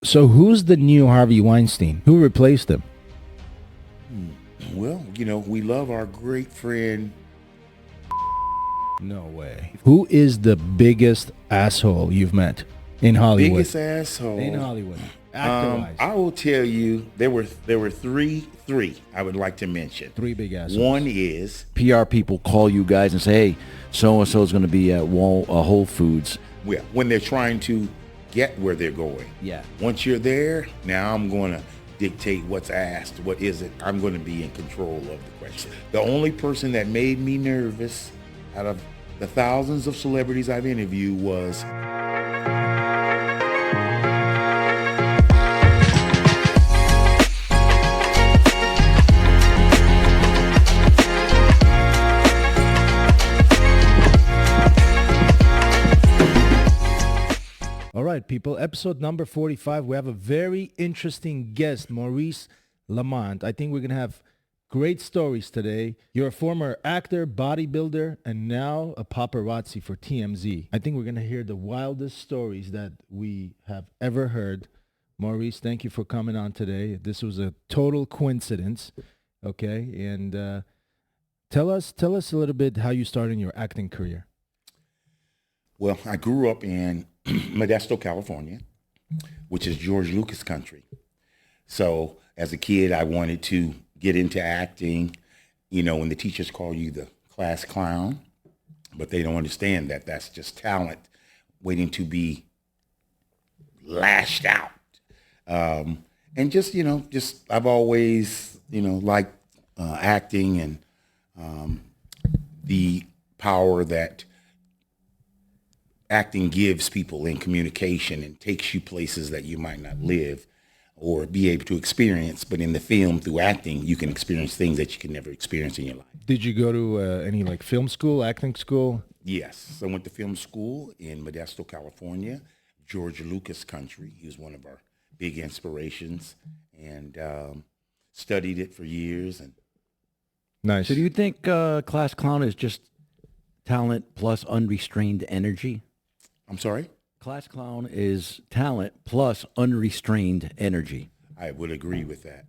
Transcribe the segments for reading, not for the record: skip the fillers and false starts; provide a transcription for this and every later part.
So who's the new Harvey Weinstein? Who replaced him? Well, we love our great friend. No way. Who is the biggest asshole you've met in Hollywood? Biggest asshole. In Hollywood. Actor-wise. I will tell you, there were three I would like to mention. Three big assholes. One is PR people call you guys and say, hey, so-and-so is going to be at Whole Foods. when they're trying to get where they're going. Yeah. Once you're there, now I'm going to dictate what's asked, what is it. I'm going to be in control of the question. The only person that made me nervous out of the thousands of celebrities I've interviewed was All right, people. Episode number 45. We have a very interesting guest, Maurice Lamont. I think we're going to have great stories today. You're a former actor, bodybuilder, and now a paparazzi for TMZ. I think we're going to hear the wildest stories that we have ever heard. Maurice, thank you for coming on today. This was a total coincidence, okay? And tell us a little bit how you started your acting career. Well, I grew up in Modesto, California, which is George Lucas country. So as a kid, I wanted to get into acting, when the teachers call you the class clown, but they don't understand that that's just talent waiting to be lashed out. And just I've always, liked acting and the power that acting gives people in communication and takes you places that you might not live or be able to experience. But in the film, through acting, you can experience things that you can never experience in your life. Did you go to any film school, acting school? Yes. So I went to film school in Modesto, California, George Lucas country. He was one of our big inspirations, and studied it for years. And Nice. So do you think class clown is just talent plus unrestrained energy? I'm sorry? Class clown is talent plus unrestrained energy. I would agree with that.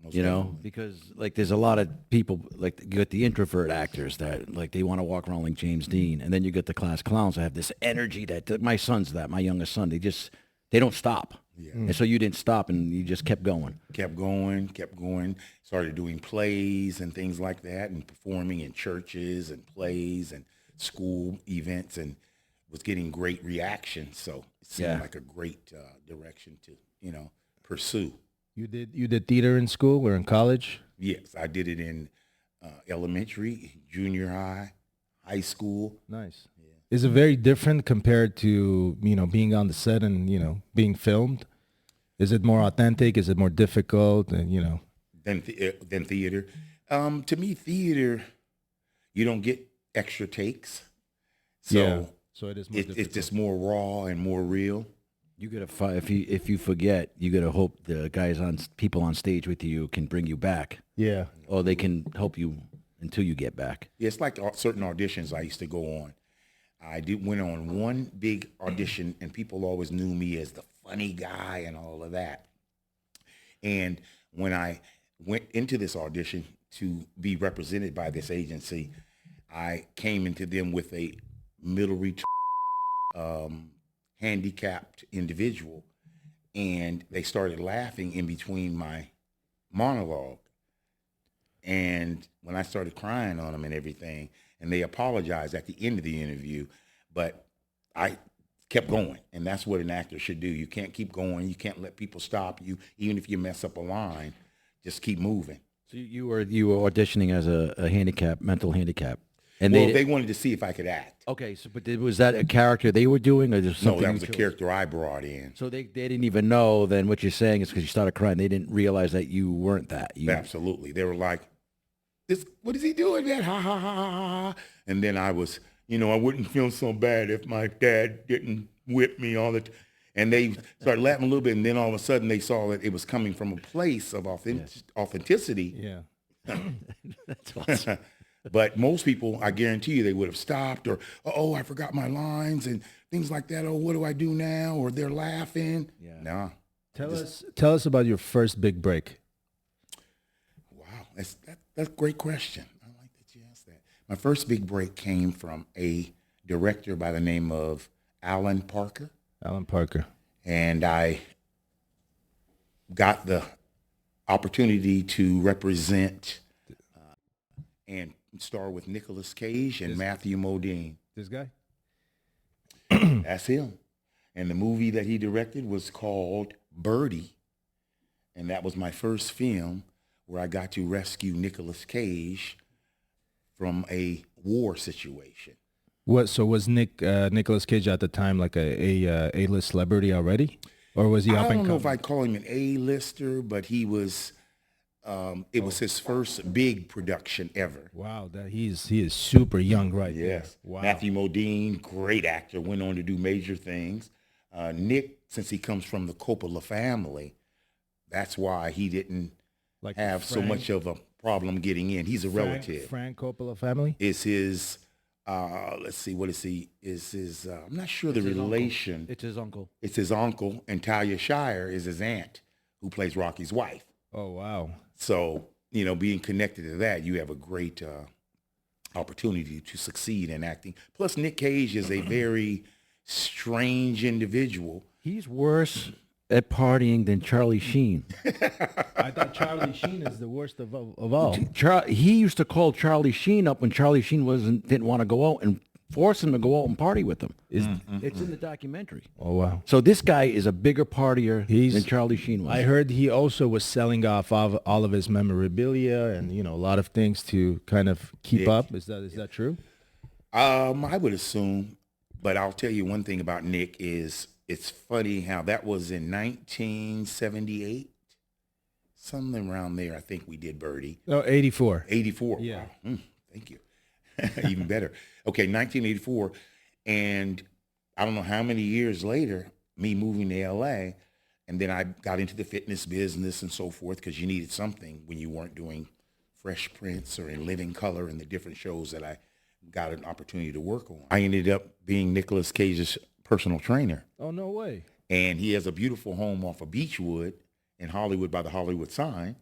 Most You know, definitely. because there's a lot of people, like you get the introvert actors that they want to walk around like James Dean, and then you get the class clowns that have this energy that my youngest son, they don't stop. Yeah. And so you didn't stop and you just kept going. Kept going, started doing plays and things like that and performing in churches and plays and school events and was getting great reaction. So it seemed like a great direction to, pursue. You did theater in school or in college? Yes, I did it in elementary, junior high, high school. Nice. Is it very different compared to, being on the set and, being filmed? Is it more authentic? Is it more difficult? And, Than theater. To me, theater, you don't get extra takes. So So it is more difficult. it's just more raw and more real. You gotta if you forget, you gotta hope the people on stage with you can bring you back, Yeah. or they can help you until you get back. Yeah, it's like certain auditions I used to go on. Went on one big audition, and people always knew me as the funny guy and all of that. And when I went into this audition to be represented by this agency, I came into them with a middle handicapped individual, and they started laughing in between my monologue. And when I started crying on them and everything, and they apologized at the end of the interview, but I kept going, and that's what an actor should do. You can't keep going. You can't let people stop you, even if you mess up a line. Just keep moving. So you were auditioning as a mental handicap, and They wanted to see if I could act. okay. So, but was that a character they were doing, or just No, something? that you was a chose? character I brought in. So they didn't even know. Then what you're saying is because you started crying, they didn't realize that you weren't that. Absolutely. They were like, what is he doing, man? Ha, ha, ha, ha, ha. And then I was, I wouldn't feel so bad if my dad didn't whip me all the time. And they started laughing a little bit, and then all of a sudden they saw that it was coming from a place of authenticity. Yeah. That's awesome. But most people, I guarantee you, they would have stopped or, oh, I forgot my lines and things like that. Oh, what do I do now? Or they're laughing. Yeah. Nah, Tell us about your first big break. Wow, that's a great question. I like that you asked that. My first big break came from a director by the name of Alan Parker. Alan Parker. And I got the opportunity to represent and star with Nicolas Cage and Matthew Modine. This guy? That's him. And the movie that he directed was called Birdie. And that was my first film where I got to rescue Nicolas Cage from a war situation. What? So was Nicolas Cage at the time like a A-list celebrity already, or was he up and coming? I don't know if I'd call him an A-lister, but he was. It was his first big production ever. Wow, he is super young, right? Yes. There. Wow. Matthew Modine, great actor, went on to do major things. Nick, since he comes from the Coppola family, that's why he didn't have so much of a problem getting in. He's a relative. Frank Coppola family? Is his, let's see, what is he? Is his, I'm not sure the relation. It's his uncle. It's his uncle, and Talia Shire is his aunt, who plays Rocky's wife. Oh, wow. So, being connected to that, you have a great opportunity to succeed in acting. Plus, Nick Cage is a very strange individual. He's worse at partying than Charlie Sheen. I thought Charlie Sheen is the worst of all. He used to call Charlie Sheen up when Charlie Sheen didn't want to go out and force him to go out and party with him. It's in the documentary. Oh, wow. So this guy is a bigger partier than Charlie Sheen was. I heard he also was selling off all of his memorabilia and, a lot of things to kind of keep up. Is that true? I would assume, but I'll tell you one thing about Nick is it's funny how that was in 1978, something around there. I think we did Birdie. Oh, 84. 84. Yeah. Wow. Thank you. Even better. Okay, 1984. And I don't know how many years later, me moving to LA, and then I got into the fitness business and so forth because you needed something when you weren't doing Fresh Prince or In Living Color and the different shows that I got an opportunity to work on. I ended up being Nicolas Cage's personal trainer. Oh, no way. And he has a beautiful home off of Beechwood in Hollywood by the Hollywood sign.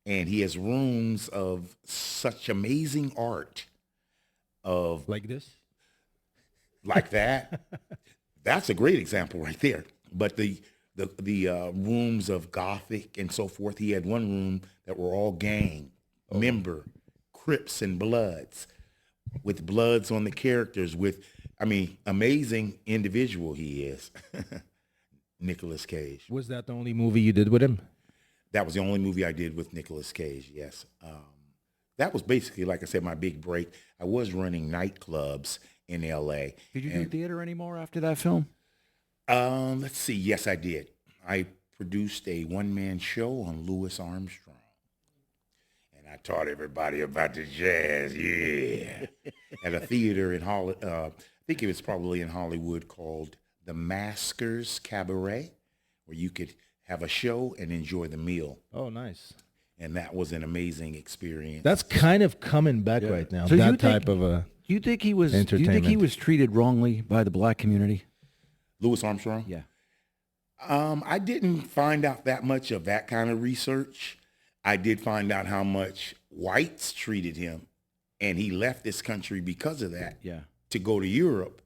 And he has rooms of such amazing art of like this, like that. That's a great example right there. But the rooms of Gothic and so forth, he had one room that were all gang member Crips and Bloods, with bloods on the characters. Amazing individual he is. Nicolas Cage. Was that the only movie you did with him? That was the only movie I did with Nicolas Cage. Yes. That was basically, like I said, my big break. I was running nightclubs in L.A. Did you do theater anymore after that film? Let's see. Yes, I did. I produced a one-man show on Louis Armstrong. And I taught everybody about the jazz, yeah. At a theater in Hollywood. I think it was probably in Hollywood called the Maskers Cabaret, where you could have a show and enjoy the meal. Oh, nice. And that was an amazing experience. That's kind of coming back right now. So that type of a Do you think he was treated wrongly by the black community? Louis Armstrong? Yeah. I didn't find out that much of that kind of research. I did find out how much whites treated him, and he left this country because of that. Yeah. To go to Europe,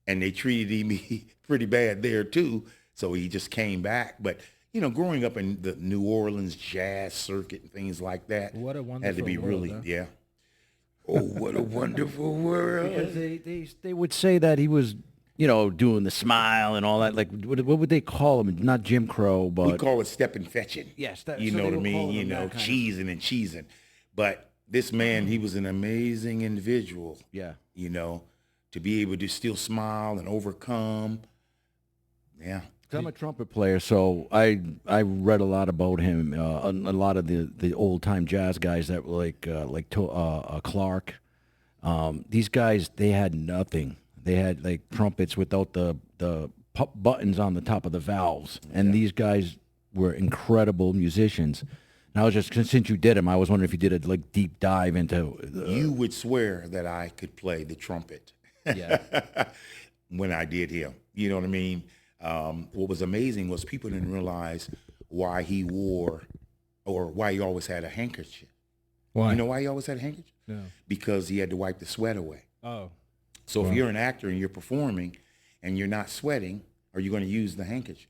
and they treated him pretty bad there too. So he just came back. But growing up in the New Orleans jazz circuit and things like that, what a wonderful had to be world, really, huh? yeah. Oh, what a wonderful world! Because they would say that he was, doing the smile and all that. Like, what would they call him? Not Jim Crow, but we call it stepping fetching. Yes, you know what I mean. Cheesing and cheesing. But this man, he was an amazing individual. Yeah. To be able to still smile and overcome. Yeah. I'm a trumpet player, so I read a lot about him. A lot of the old time jazz guys that were like Clark. These guys, they had nothing. They had like trumpets without the buttons on the top of the valves, and these guys were incredible musicians. And I was just, since you did him, I was wondering if you did a deep dive into. You would swear that I could play the trumpet. Yeah. When I did him, you know what I mean. What was amazing was people didn't realize why he wore or why he always had a handkerchief. Why? You know why he always had a handkerchief? No. Because he had to wipe the sweat away. Oh. So if you're an actor and you're performing and you're not sweating, are you going to use the handkerchief?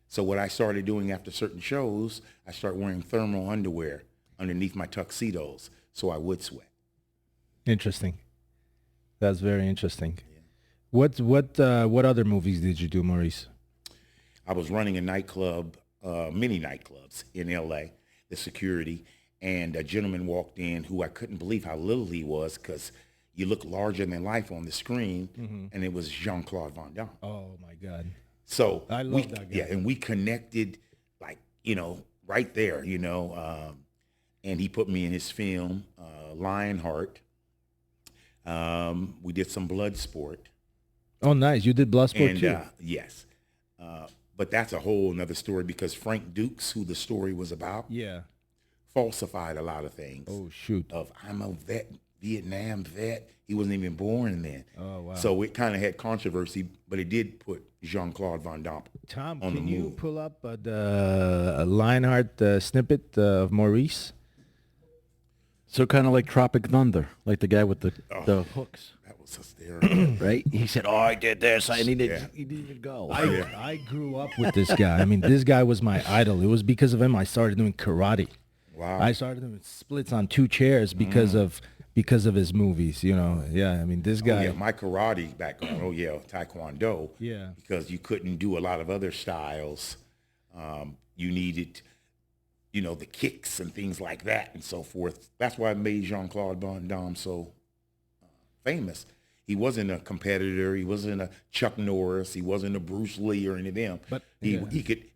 So what I started doing after certain shows, I started wearing thermal underwear underneath my tuxedos so I would sweat. Interesting. That's very interesting. Yeah. What other movies did you do, Maurice? I was running a nightclub, many nightclubs in L.A., the security, and a gentleman walked in who I couldn't believe how little he was because you look larger than life on the screen, and it was Jean-Claude Van Damme. Oh, my God. So I love that guy. Yeah, and we connected, like, right there, and he put me in his film, Lionheart. We did some blood sport. Oh, nice. You did Bloodsport too. Yes. But that's a whole nother story because Frank Dukes, who the story was about, falsified a lot of things. Oh, shoot. I'm a Vietnam vet. He wasn't even born then. Oh, wow. So it kind of had controversy, but it did put Jean-Claude Van Damme Tom, on the can you move. pull up the Lionheart snippet of Maurice? So kind of like Tropic Thunder, like the guy with the hooks, That was hysterical. right? He said, "Oh, I did this. He didn't even go." I grew up with this guy. I mean, this guy was my idol. It was because of him I started doing karate. Wow. I started doing splits on 2 chairs because of his movies. Yeah. I mean, this guy. Oh, yeah, my karate background. Oh, yeah, Taekwondo. Yeah. Because you couldn't do a lot of other styles. You needed, the kicks and things like that and so forth. That's why I made Jean-Claude Van Damme so famous. He wasn't a competitor. He wasn't a Chuck Norris. He wasn't a Bruce Lee or any of them. But he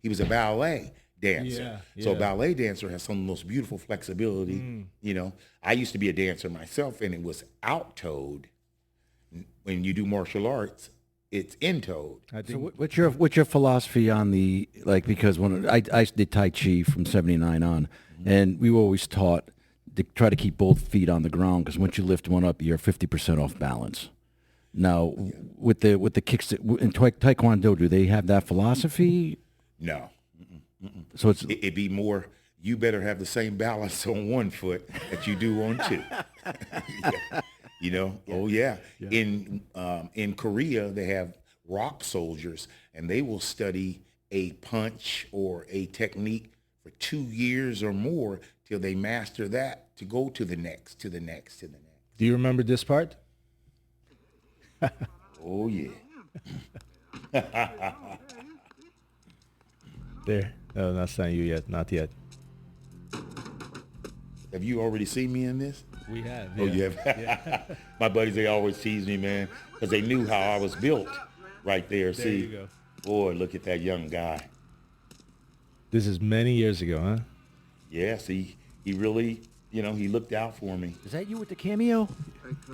was a ballet dancer. Yeah, So a yeah. ballet dancer has some of the most beautiful flexibility. I used to be a dancer myself, and it was out-toed. When you do martial arts, it's in-toed. I So think what's your philosophy on because when I did Tai Chi from '79 on, and we were always taught to try to keep both feet on the ground because once you lift one up, you're 50% off balance. Now with the kicks in Taekwondo, do they have that philosophy? No. So It'd be more, you better have the same balance on one foot that you do on two. Yeah. Oh, yeah. In Korea, they have rock soldiers, and they will study a punch or a technique for 2 years or more till they master that to go to the next, to the next, to the next. Do you remember this part? Oh, yeah. There. No, that's not you yet. Not yet. Have you already seen me in this? We have. Oh, you have? My buddies, they always tease me, man, because they knew how I was built right there. There See, you go. boy, look at that young guy. This is many years ago, huh? Yeah, see, he really, he looked out for me. is that you with the cameo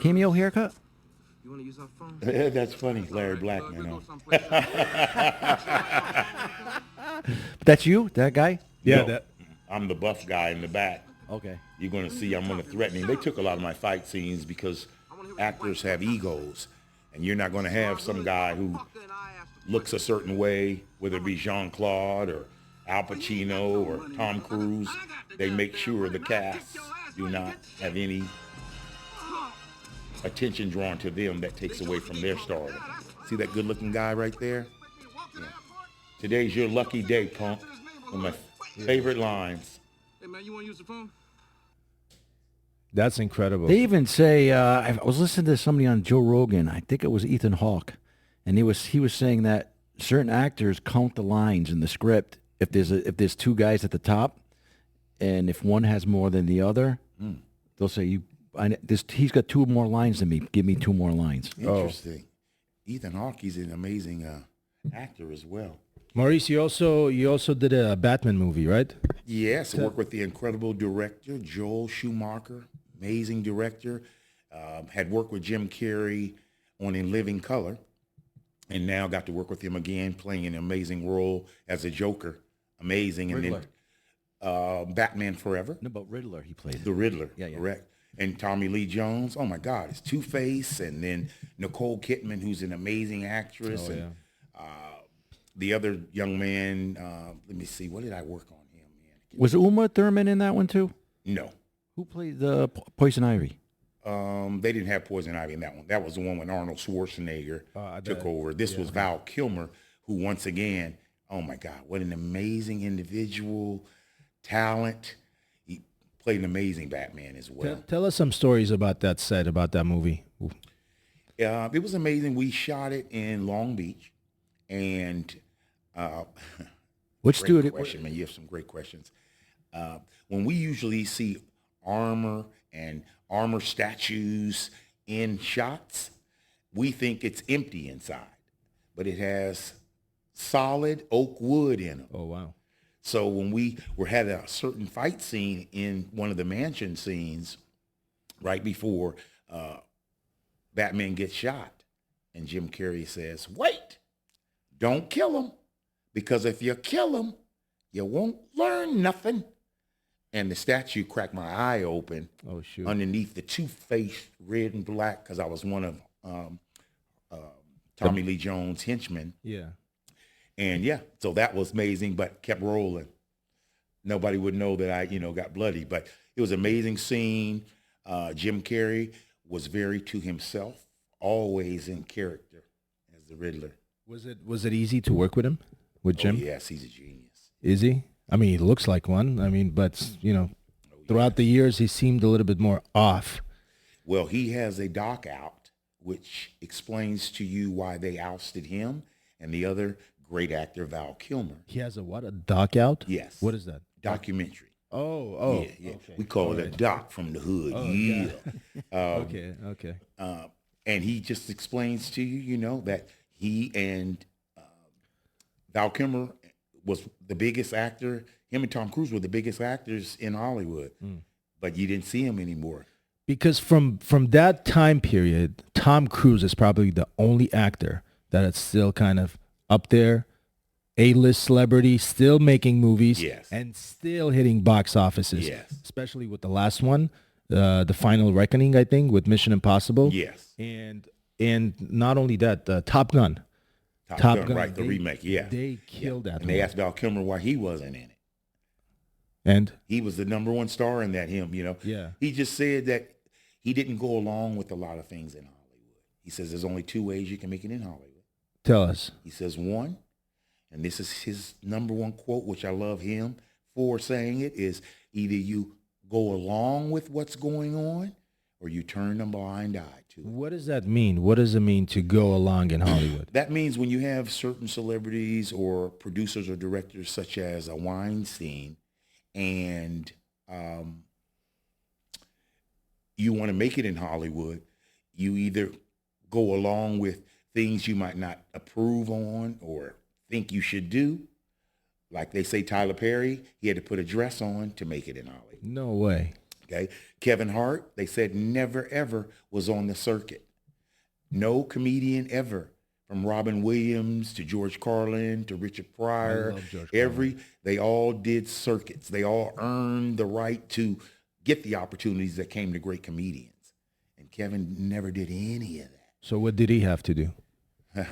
haircut? You want to use our phone? That's funny, Larry Blackman. That's you, that guy? Yeah. No, I'm the buff guy in the back. Okay. You're going to see I'm going to threaten him. They took a lot of my fight scenes because actors have egos, and you're not going to have some guy who looks a certain way, whether it be Jean-Claude or Al Pacino or Tom Cruise. They make sure the cast do not have any attention drawn to them that takes away from their stardom. See that good-looking guy right there? Yeah. Today's your lucky day, punk. One of my favorite lines. Hey, man, you want to use the phone? That's incredible. They even say I was listening to somebody on Joe Rogan. I think it was Ethan Hawke, and he was saying that certain actors count the lines in the script. If there's 2 guys at the top, and if one has more than the other, they'll say he's got 2 more lines than me. Give me 2 more lines. Interesting. Ethan Hawke, he's an amazing actor as well. Maurice, you also did a Batman movie, right? Yes, I worked with the incredible director, Joel Schumacher, amazing director. Had worked with Jim Carrey on In Living Color, and now got to work with him again, playing an amazing role as a Joker. Amazing. And then Batman Forever. No, but Riddler he played. The Riddler, Yeah. correct. And Tommy Lee Jones, oh my God, it's Two-Face. And then Nicole Kidman, who's an amazing actress. Oh, and The other young man, let me see, what did I work on him, man? Was Uma Thurman in that one too? No. Who played the Poison Ivy? They didn't have Poison Ivy in that one. That was the one when Arnold Schwarzenegger took over. This was Val Kilmer, who once again, oh my God, what an amazing individual, talent. He played an amazing Batman as well. Tell us some stories about that set, about that movie. It was amazing. We shot it in Long Beach, and Which great studio? question, man. You have some great questions. When we usually see armor and armor statues in shots, we think it's empty inside, but it has solid oak wood in them. Oh, wow. So when we had a certain fight scene in one of the mansion scenes right before Batman gets shot, and Jim Carrey says, "Wait, don't kill him, because if you kill him, you won't learn nothing." And the statue cracked my eye open. Oh, shoot. Underneath the two-faced red and black, because I was one of Tommy Lee Jones' henchmen. Yeah. And yeah, so that was amazing, but kept rolling. Nobody would know that I, got bloody, but it was an amazing scene. Jim Carrey was very to himself, always in character as the Riddler. Was it easy to work with him, with Jim? Oh, yes, he's a genius. Is he? I mean, he looks like one. I mean, but, throughout the years, he seemed a little bit more off. Well, he has a doc out, which explains to you why they ousted him and the other great actor, Val Kilmer. He has a what? A doc out? Yes. What is that? Documentary. Oh. Yeah. Okay. We call it a doc from the hood. Oh, yeah. Okay. And he just explains to you, that he and Val Kilmer was the biggest actor. Him and Tom Cruise were the biggest actors in Hollywood, but you didn't see him anymore. Because from that time period, Tom Cruise is probably the only actor that is still kind of up there, A-list celebrity, still making movies, Yes. and still hitting box offices. Yes. Especially with the last one, The Final Reckoning, I think, with Mission Impossible. Yes. And not only that, Top Gun. Top Gun, right, the remake, yeah. They killed that And one. they asked Val Kilmer why he wasn't in it. And? He was the number one star in that Yeah. He just said that he didn't go along with a lot of things in Hollywood. He says there's only two ways you can make it in Hollywood. Tell us. He says one, and this is his number one quote, which I love him for saying it, is either you go along with what's going on or you turn a blind eye to it. What does that mean? What does it mean to go along in Hollywood? That means when you have certain celebrities or producers or directors such as a Weinstein, and you want to make it in Hollywood, you either go along with things you might not approve on or think you should do. Like they say Tyler Perry, he had to put a dress on to make it in Hollywood. No way. Okay. Kevin Hart, they said never ever was on the circuit. No comedian ever, from Robin Williams to George Carlin to Richard Pryor, I love George Carlin. they all did circuits. They all earned the right to get the opportunities that came to great comedians. And Kevin never did any of that. So what did he have to do? Who's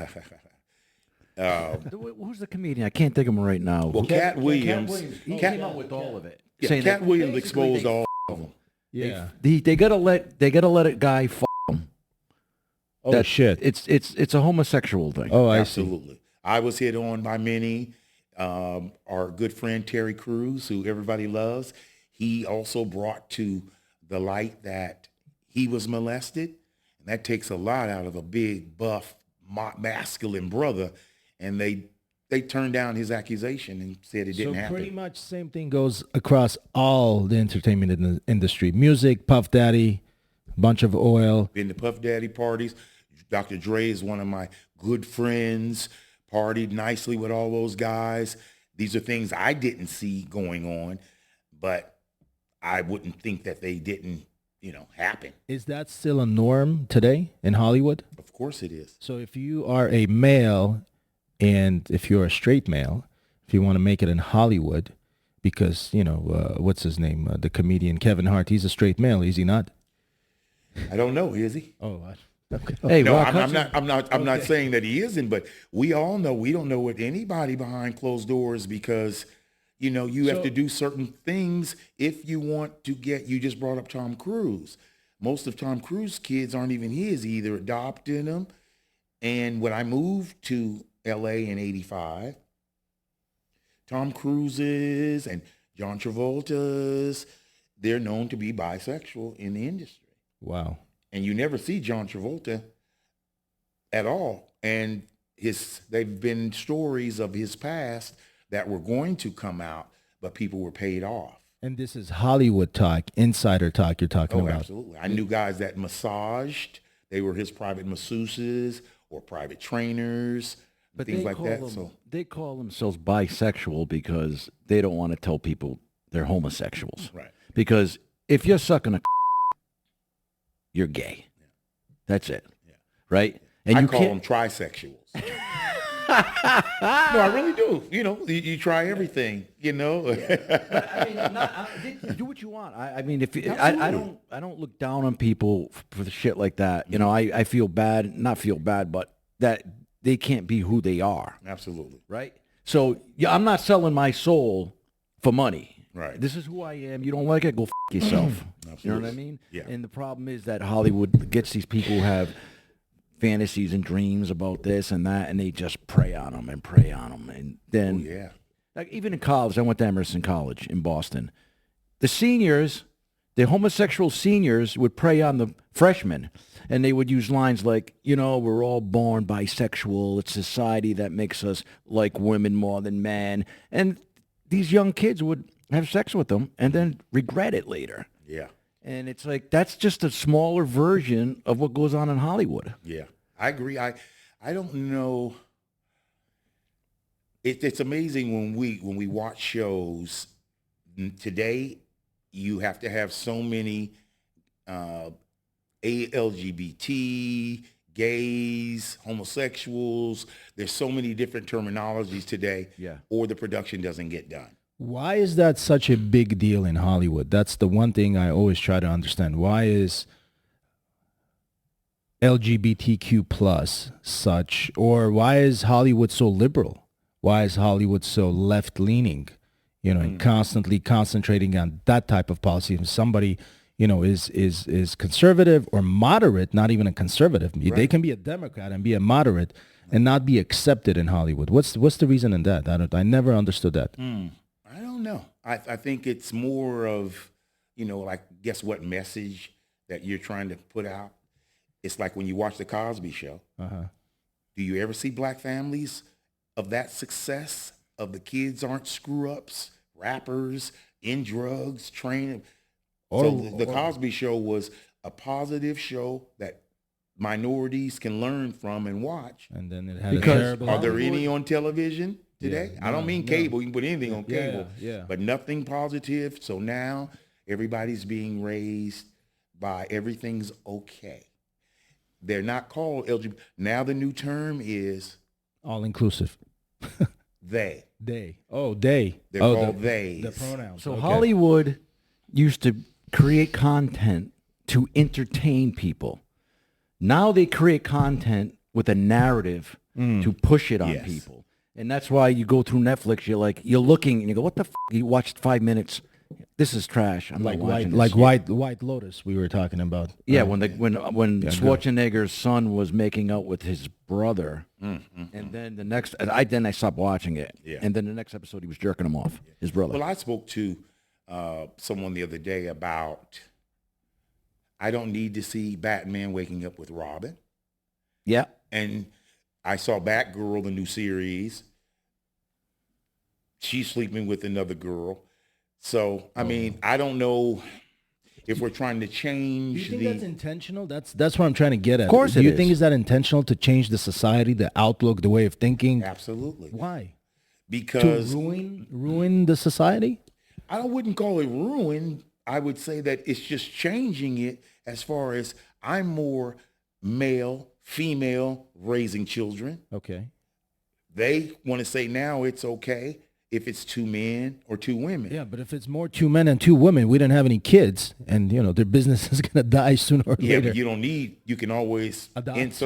the comedian? I can't think of him right now. Well, Cat Williams. He came out with all of it. Yeah, saying Cat that Williams basically exposed all of them. Yeah. They gotta let a guy f him. Oh, shit. It's a homosexual thing. Oh, I see. Absolutely. I was hit on by many. Our good friend Terry Crews, who everybody loves, he also brought to the light that he was molested. And that takes a lot out of a big, buff, masculine brother. And they turned down his accusation and said it didn't So happen. pretty much same thing goes across all the entertainment industry. Music, Puff Daddy, bunch of oil. Been to Puff Daddy parties. Dr. Dre is one of my good friends, partied nicely with all those guys. These are things I didn't see going on, but I wouldn't think that they didn't, happen. Is that still a norm today in Hollywood? Of course it is. So if you are a male and if you're a straight male, if you want to make it in Hollywood, because, what's his name? The comedian Kevin Hart, he's a straight male, is he not? I don't know, is he? Oh, Hey, No, Rock I'm Hudson- not. I'm not saying that he isn't, but we all know we don't know what anybody behind closed doors because, you have to do certain things if you want to get. You just brought up Tom Cruise. Most of Tom Cruise's kids aren't even his. He either adopted them, and when I moved to L.A. in '85, Tom Cruise's and John Travolta's, they're known to be bisexual in the industry. Wow. And you never see John Travolta at all. And they've been stories of his past that were going to come out, but people were paid off. And this is Hollywood talk, insider talk you're talking Oh, about. absolutely. I knew guys that massaged. They were his private masseuses or private trainers, But things like that. They call themselves bisexual because they don't want to tell people they're homosexuals. Right. Because if you're sucking a you're gay. That's it. Yeah. Right? And I call them trisexuals. No, I really do. You try everything, I mean, do what you want. I mean, if I don't look down on people for the shit like that. I feel bad, not feel bad, but that they can't be who they are. Absolutely. Right? So I'm not selling my soul for money. Right. This is who I am. You don't like it, go yourself. You know what I mean? Yeah. And the problem is that Hollywood gets these people who have fantasies and dreams about this and that, and they just prey on them. And then, like even in college, I went to Emerson College in Boston. The seniors, the homosexual seniors would prey on the freshmen, and they would use lines like, we're all born bisexual. It's society that makes us like women more than men. And these young kids would have sex with them and then regret it later. Yeah. And it's like, that's just a smaller version of what goes on in Hollywood. Yeah, I agree. I don't know. It's amazing when we watch shows today. You have to have so many LGBT, gays, homosexuals. There's so many different terminologies today. Yeah. Or the production doesn't get done. Why is that such a big deal in Hollywood? That's the one thing I always try to understand. Why is LGBTQ plus such, or why is Hollywood so liberal? Why is Hollywood so left-leaning, and constantly concentrating on that type of policy? If somebody, is conservative or moderate, not even a conservative. Right. They can be a Democrat and be a moderate and not be accepted in Hollywood. What's the reason in that? I never understood that. I don't know. I think it's more of, guess what message that you're trying to put out. It's like when you watch the Cosby Show. Uh-huh. Do you ever see black families of that success, of the kids aren't screw-ups, rappers, in drugs, training? So the Cosby Show was a positive show that minorities can learn from and watch. And then it had a terrible... Are there any on television today? Yeah, I don't mean cable. You can put anything on cable. Yeah. But nothing positive. So now everybody's being raised by everything's okay. They're not called LGBT. Now the new term is... all-inclusive. They. They. Oh, they. They're called they. The pronouns. So okay. Hollywood used to create content to entertain people. Now they create content with a narrative to push it on people. And that's why you go through Netflix, you're looking and you go, what the f***? You watched 5 minutes. This is trash. I'm not watching this. White Lotus we were talking about. Yeah, when Schwarzenegger's son was making out with his brother, and then the next, I stopped watching it. Yeah. And then the next episode, he was jerking him off, his brother. Well, I spoke to someone the other day about, I don't need to see Batman waking up with Robin. Yeah. And I saw Batgirl, the new series. She's sleeping with another girl. So, I mean, I don't know if we're trying to change. Do you think that's intentional? That's what I'm trying to get at. Of course Do it you is. think is that intentional to change the society, the outlook, the way of thinking? Absolutely. Why? Because To ruin the society? I wouldn't call it ruin. I would say that it's just changing it as far as I'm more male, female, raising children. Okay. They want to say now it's okay if it's 2 men or 2 women. Yeah, but if it's more 2 men and 2 women, we didn't have any kids, and their business is gonna die sooner or Yeah, later. but you can always Adopt.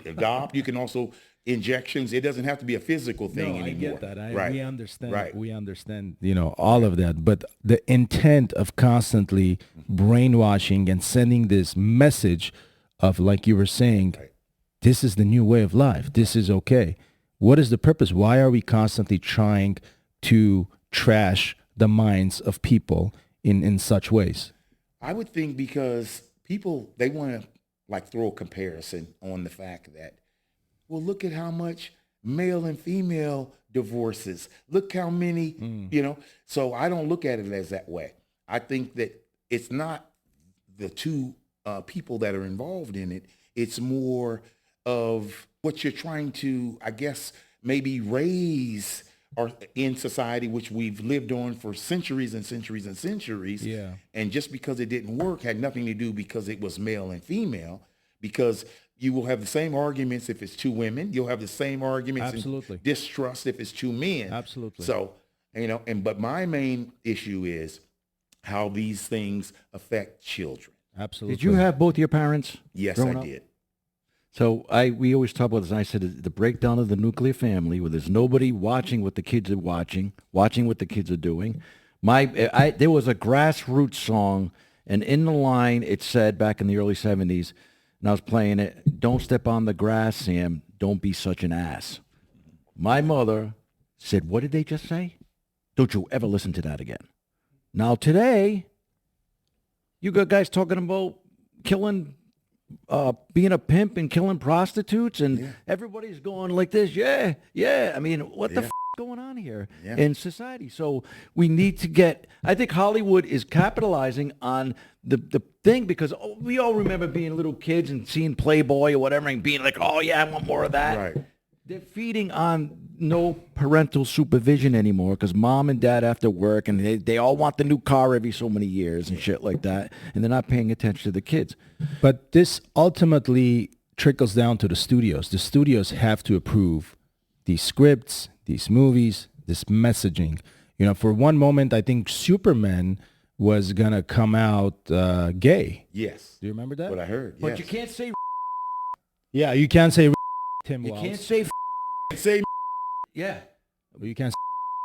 adopt. You can also injections. It doesn't have to be a physical thing No, anymore. I get that. Right. We understand. Right. We understand. All of that. But the intent of constantly brainwashing and sending this message of, like you were saying, Right. this is the new way of life. This is okay. What is the purpose? Why are we constantly trying to trash the minds of people in such ways? I would think because people, they want to like throw a comparison on the fact that, well, look at how much male and female divorces. Look how many, So I don't look at it as that way. I think that it's not the two people that are involved in it. It's more of what you're trying to, I guess, maybe raise or in society, which we've lived on for centuries and centuries and centuries. Yeah. And just because it didn't work had nothing to do because it was male and female, because you will have the same arguments if it's 2 women. You'll have the same arguments Absolutely. and distrust if it's 2 men. Absolutely. So, but my main issue is how these things affect children. Absolutely. Did you have both your parents? Yes, growing I up? did. So we always talk about this. And I said the breakdown of the nuclear family, where there's nobody watching what the kids are watching what the kids are doing. There was a grassroots song, and in the line it said back in the early '70s, and I was playing it. Don't step on the grass, Sam. Don't be such an ass. My mother said, "What did they just say? Don't you ever listen to that again." Now today, you got guys talking about killing. Being a pimp and killing prostitutes, and everybody's going like this. Yeah. I mean, what the f going on here in society? So we need to get. I think Hollywood is capitalizing on the thing because we all remember being little kids and seeing Playboy or whatever and being like, oh yeah, I want more of that. Right. They're feeding on no parental supervision anymore because mom and dad have to work and they all want the new car every so many years and shit like that, and they're not paying attention to the kids. But this ultimately trickles down to the studios. The studios have to approve these scripts, these movies, this messaging. For one moment, I think Superman was going to come out gay. Yes. Do you remember that? What I heard. But yes. you can't say Yeah, you can't say Tim you Wells. can't say Say yeah. You can't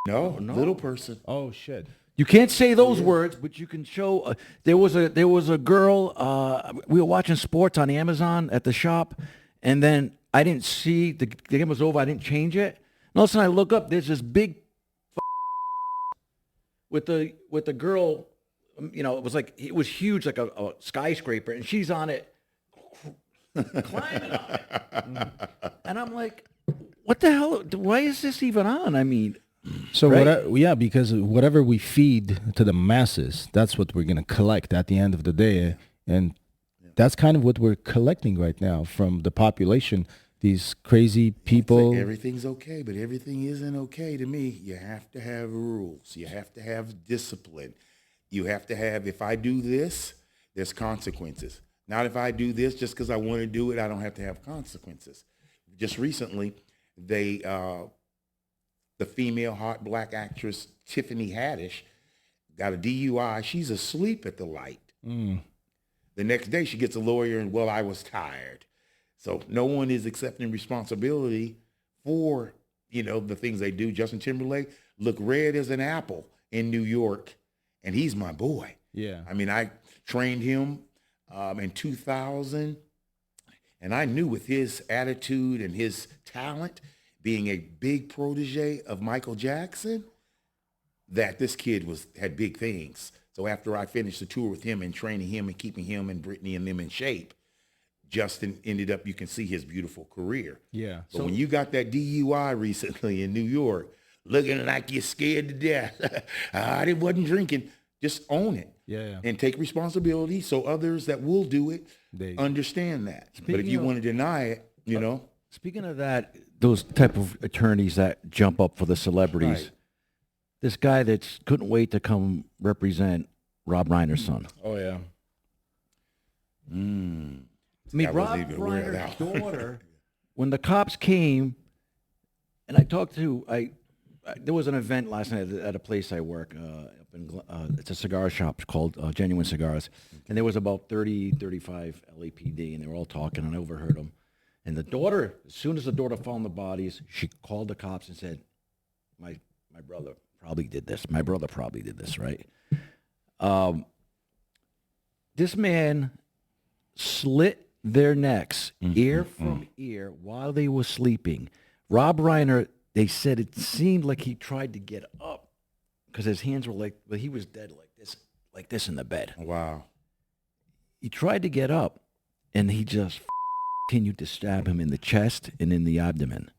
no, little person. Oh, shit. You can't say those words, but you can show. There was a girl. We were watching sports on Amazon at the shop, and then I didn't see the game was over. I didn't change it. And all of a sudden, I look up. There's this big with the girl. It was huge, like a skyscraper, and she's on it, climbing on it. And I'm like, what the hell? Why is this even on? I mean. So right? because whatever we feed to the masses, that's what we're going to collect at the end of the day. And that's kind of what we're collecting right now from the population. These crazy people. Everything's okay, but everything isn't okay to me. You have to have rules. You have to have discipline. You have to have, if I do this, there's consequences. Not if I do this just because I want to do it, I don't have to have consequences. Just recently, the female hot black actress Tiffany Haddish got a DUI. She's asleep at the light. The next day she gets a lawyer and, well, I was tired. So no one is accepting responsibility for, the things they do. Justin Timberlake looked red as an apple in New York, and he's my boy. Yeah. I mean, I trained him in 2000, and I knew with his attitude and his talent, being a big protege of Michael Jackson, that this kid had big things. So after I finished the tour with him and training him and keeping him and Brittany and them in shape, Justin ended up, you can see his beautiful career. Yeah. So when you got that DUI recently in New York, looking like you're scared to death, I wasn't drinking, just own it. Yeah. And take responsibility so others that will do it understand that. But if you want to deny it, Speaking of that, those type of attorneys that jump up for the celebrities, Right. this guy that couldn't wait to come represent Rob Reiner's son. Oh, yeah. I mean, I Rob wasn't even aware of Reiner's that. daughter, when the cops came, and I talked to, I there was an event last night at a place I work. It's a cigar shop called Genuine Cigars. And there was about 30, 35 LAPD, and they were all talking, and I overheard them. And the daughter, as soon as the daughter found the bodies, she called the cops and said, my brother probably did this. My brother probably did this, right? This man slit their necks, ear from ear, while they were sleeping. Rob Reiner, they said it seemed like he tried to get up because his hands were well, he was dead like this in the bed. Wow. He tried to get up, and he just continued to stab him in the chest and in the abdomen.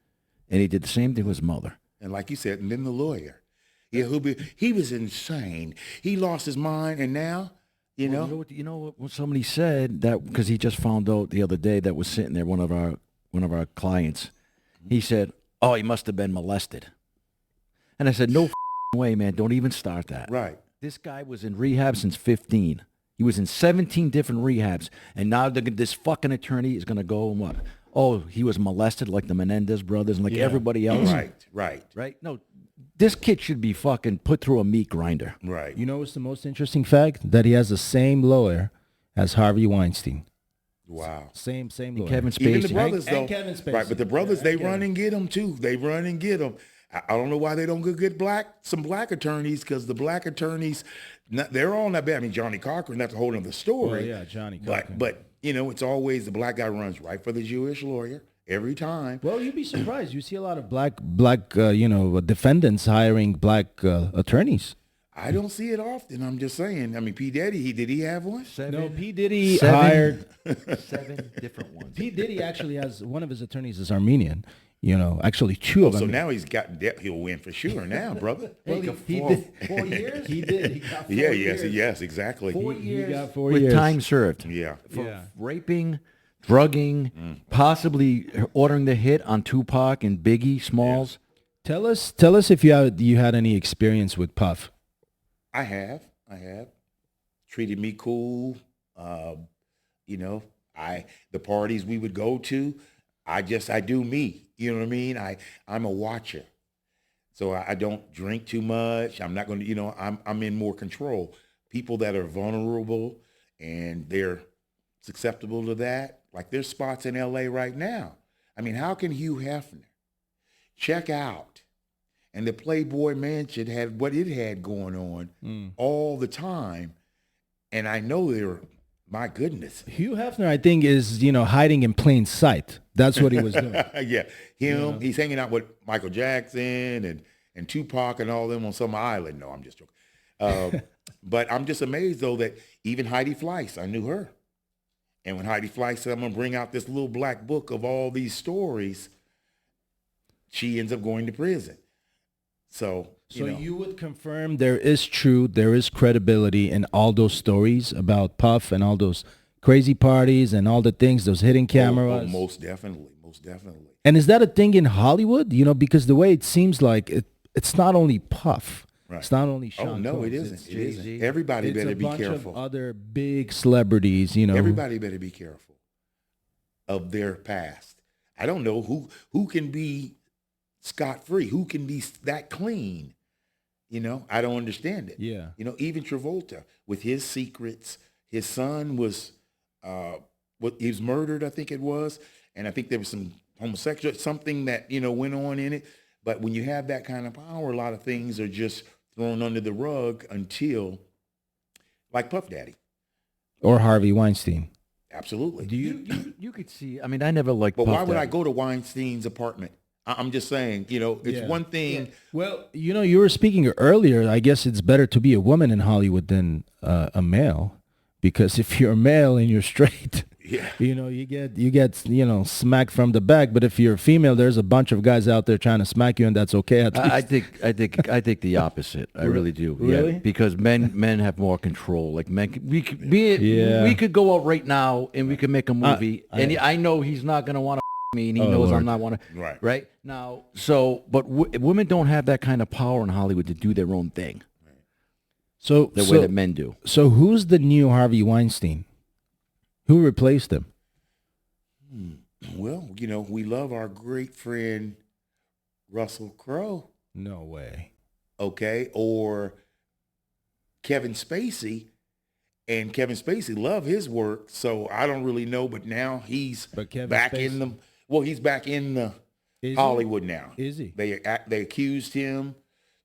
And he did the same thing with his mother. And like you said, and then the lawyer. Yeah, he was insane. He lost his mind, and now, you know what somebody said, that because he just found out the other day that was sitting there, one of our clients. He said, "Oh, he must have been molested." And I said, "No way, man! Don't even start that." Right. This guy was in rehab since 15. He was in 17 different rehabs, and now this fucking attorney is going to go and what? Oh, he was molested like the Menendez brothers and like everybody else. Right. No, this kid should be fucking put through a meat grinder. Right. You know what's the most interesting fact? That he has the same lawyer as Harvey Weinstein. Wow. Same lawyer. Kevin Spacey. Even the brothers, though. And Kevin Spacey. Right, but the brothers, they Kevin. run and get them, too. They run and get them. I don't know why they don't get some black attorneys, because the black attorneys, they're all not bad. I mean, Johnny Cochran, that's a whole other story. Oh, yeah, Johnny Cochran. But it's always the black guy runs right for the Jewish lawyer every time. Well, you'd be surprised. You see a lot of black defendants hiring black attorneys. I don't see it often. I'm just saying. I mean, P. Diddy, did he have one? No, P. Diddy Seven. hired... 7 different ones. P. Diddy actually has... One of his attorneys is Armenian. Actually 2 of them. So now he'll win for sure now, brother. Well, he did 4 years. He did. He got 4 years. Yes, exactly. 4 He years got 4 with years. time served. Yeah. For raping, drugging, possibly ordering the hit on Tupac and Biggie Smalls. Tell us if you had any experience with Puff. I have. Treated me cool. The parties we would go to, I do me. You know what I mean? I'm a watcher. So I don't drink too much. I'm not going to, I'm in more control. People that are vulnerable and they're susceptible to that, like there's spots in LA right now. I mean, how can Hugh Hefner check out and the Playboy Mansion had what it had going on all the time? And I know they're, my goodness. Hugh Hefner, I think, is, hiding in plain sight. That's what he was doing. Yeah. He's hanging out with Michael Jackson and Tupac and all them on some island. No, I'm just joking. But I'm just amazed, though, that even Heidi Fleiss, I knew her. And when Heidi Fleiss said, I'm going to bring out this little black book of all these stories, she ends up going to prison. So you would confirm there is credibility in all those stories about Puff and all those crazy parties and all the things, those hidden cameras? Oh, most definitely. And is that a thing in Hollywood? Because the way it seems like it's not only Puff. Right. It's not only Sean Oh, no, Combs. it isn't. It isn't. Everybody better be careful. It's a bunch of other big celebrities, Everybody better be careful of their past. I don't know who can be scot-free, who can be that clean. I don't understand it. Yeah. Even Travolta with his secrets, his son was, he was murdered, I think it was. And I think there was some homosexual, something that, went on in it. But when you have that kind of power, a lot of things are just thrown under the rug until, like Puff Daddy. Or Harvey Weinstein. Absolutely. Do you could see, I mean, I never liked But Puff why would Daddy. I go to Weinstein's apartment? I'm just saying, it's one thing. Yeah. Well, you were speaking earlier. I guess it's better to be a woman in Hollywood than a male, because if you're a male and you're straight, you get smacked from the back. But if you're a female, there's a bunch of guys out there trying to smack you, and that's okay. At least. I think the opposite. I really do. Really? Yeah, because men have more control. Like men, we could go out right now and we could make a movie, and I know he's not gonna want to me, and he knows I'm not want to. Right now, but women don't have that kind of power in Hollywood to do their own thing. So the way that men do. So who's the new Harvey Weinstein? Who replaced him? Well, we love our great friend Russell Crowe. No way. Okay, or Kevin Spacey, and Kevin Spacey loved his work, so I don't really know, but now he's But Kevin back Spacey- in the he's back in the Is he? Hollywood now. Is he? They accused him of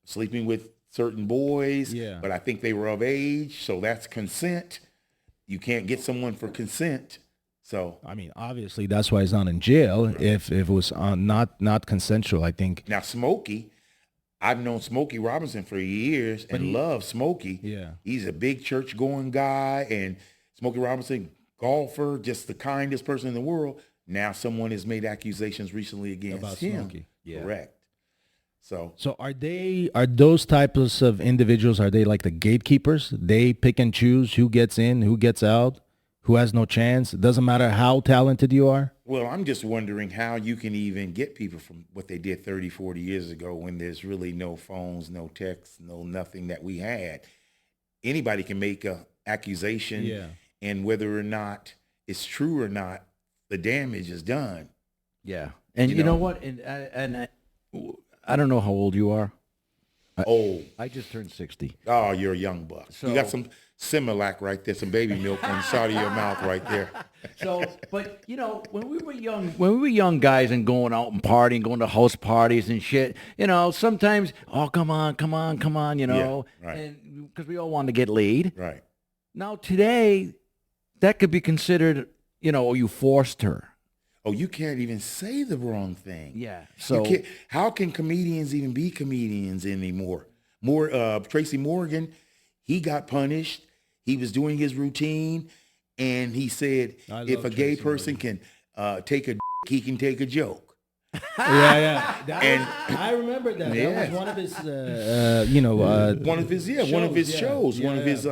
sleeping with certain boys, Yeah. but I think they were of age, so that's consent. You can't get someone for consent. So I mean, obviously that's why he's not in jail. If it was not consensual, I think. now Smokey, I've known Smokey Robinson for years and love Smokey. Yeah. He's a big church going guy, and Smokey Robinson, golfer, just the kindest person in the world. Now someone has made accusations recently against About him. Smokey. Yeah. Correct. So So are those types of individuals? Are they like the gatekeepers? They pick and choose who gets in, who gets out, who has no chance. It doesn't matter how talented you are. well, I'm just wondering how you can even get people from what they did 30, 40 years ago when there's really no phones, no texts, no nothing that we had. Anybody can make a accusation, Yeah. and whether or not it's true or not, the damage is done. Yeah. And You you know know? what? And I don't know how old you are. I just turned 60. Oh, you're a young buck. You got So- some Similac right there, some baby milk on the side of your mouth right there. So, but you know, when we were young guys and going out and partying, going to house parties and shit, you know, sometimes, oh, come on, you know, right. and because we all want to get laid. Right. Now today, that could be considered, you know, you forced her. Oh, you can't even say the wrong thing. Yeah. You So can't- how can comedians even be comedians anymore? Tracy Morgan, he got punished. He was doing his routine, and he said, I if love a gay Tracy person can take a he can take a joke. Yeah. And- I remember that. Yes. That was one of his, One of his shows, Yeah, one of his,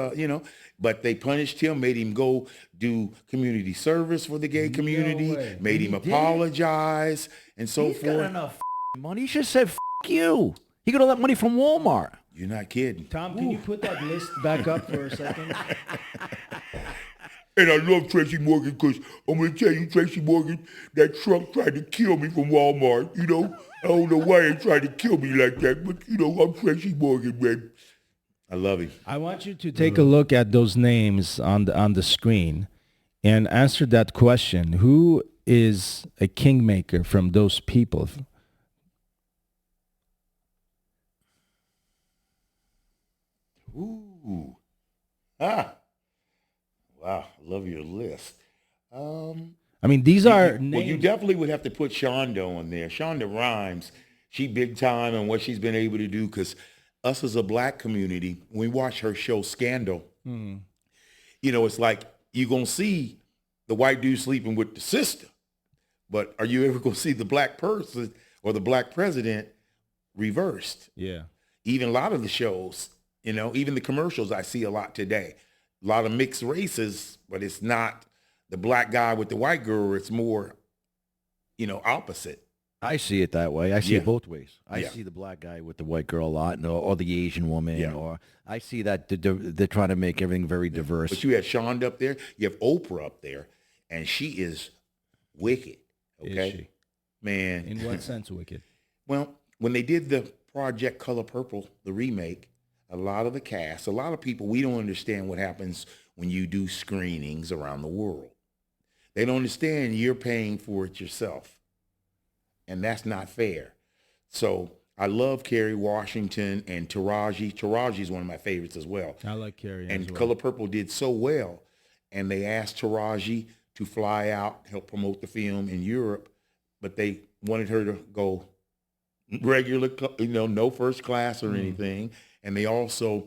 but they punished him, made him go do community service for the gay community, way. made him He did? apologize, and so he's got forth. enough money. He should have said, you. He got all that money from Walmart. You're not kidding. Tom, can you put that list back up for a second? And I love Tracy Morgan because I'm going to tell you, Tracy Morgan, that Trump tried to kill me from Walmart, you know. I don't know why he tried to kill me like that, but, you know, I'm Tracy Morgan, man. I love him. I want you to take a look at those names on the screen and answer that question. Who is a kingmaker from those people? Ooh. Ah. Wow, I love your list. I mean, these are names. Well, you definitely would have to put Shonda on there. Shonda Rhimes, she big time on what she's been able to do because us as a black community, when we watch her show Scandal, you know, it's like you're going to see the white dude sleeping with the sister, but are you ever going to see the black person or the black president reversed? Yeah. Even a lot of the shows, you know, even the commercials I see a lot today, a lot of mixed races, but it's not the black guy with the white girl. It's more, you know, opposite. I see it that way. I see Yeah. it both ways. I Yeah. see the black guy with the white girl a lot, or the Asian woman, Yeah. or I see that they're trying to make everything very diverse. But you have Shonda up there, you have Oprah up there, and she is wicked. Okay, Is she? man. In what sense, wicked? Well, when they did the Project Color Purple, the remake, a lot of the cast, a lot of people, we don't understand what happens when you do screenings around the world. They don't understand you're paying for it yourself. And that's not fair. So I love Kerry Washington and Taraji. Taraji is one of my favorites as well. I like Carrie And as well. Color Purple did so well. And they asked Taraji to fly out, help promote the film in Europe, but they wanted her to go regular, you know, no first class or anything. And they also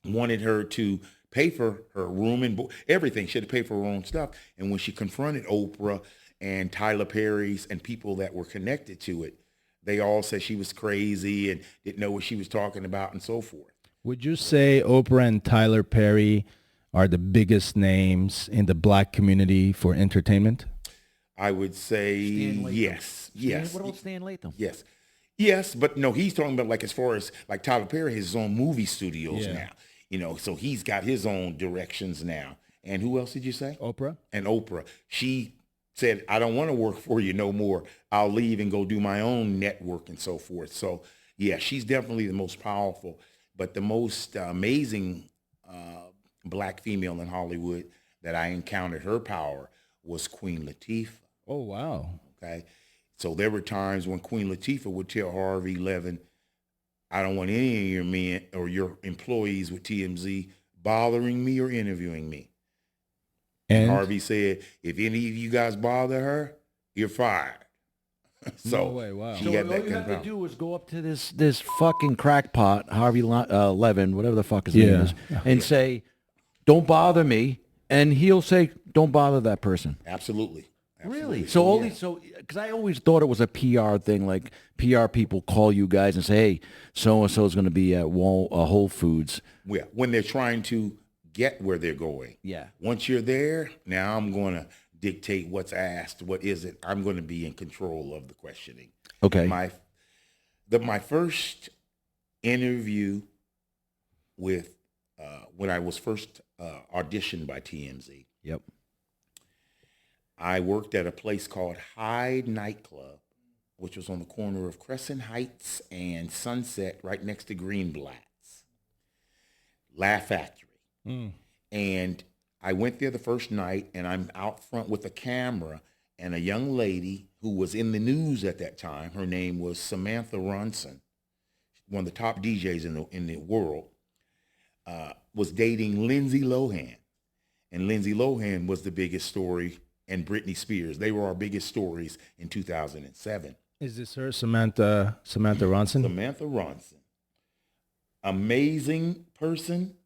wanted her to pay for her room and everything. She had to pay for her own stuff. And when she confronted Oprah and Tyler Perry's and people that were connected to it, they all said she was crazy and didn't know what she was talking about and so forth. Would you say Oprah and Tyler Perry are the biggest names in the black community for entertainment? I would say Stan Latham. yes. Yes. What about Stan Latham? Yes. Yes, but no, he's talking about like as far as like Tyler Perry has his own movie studios Yeah. now. You know, so he's got his own directions now. And who else did you say? Oprah? And Oprah. She said, I don't want to work for you no more. I'll leave and go do my own network and so forth. So Yeah, she's definitely the most powerful, but the most amazing black female in Hollywood that I encountered her power was Queen Latifah. Oh, wow. Okay, so there were times when Queen Latifah would tell Harvey Levin, "I don't want any of your men or your employees with TMZ bothering me or interviewing me." And And Harvey said, "If any of you guys bother her, you're fired." So No way, wow. she So had all that you kind have of to power. do is go up to this fucking crackpot, Harvey Levin, whatever the fuck his name Yeah. is, and say, "Don't bother me," and he'll say, "Don't bother that person." Absolutely. Really? Absolutely. So all Yeah. these, because I always thought it was a PR thing, like PR people call you guys and say, "Hey, so and so is going to be at Whole Foods." Yeah, when they're trying to get where they're going. Yeah. Once you're there, now I'm going to dictate what's asked, what is it. I'm going to be in control of the questioning. Okay. My first interview with when I was first auditioned by TMZ, Yep. I worked at a place called Hyde Nightclub, which was on the corner of Crescent Heights and Sunset, right next to Greenblatt's. Laugh Factory. And I went there the first night, and I'm out front with a camera, and a young lady who was in the news at that time, her name was Samantha Ronson, one of the top DJs in the world, was dating Lindsay Lohan. And Lindsay Lohan was the biggest story, and Britney Spears. They were our biggest stories in 2007. is this her, Samantha Ronson? Samantha Ronson, amazing person.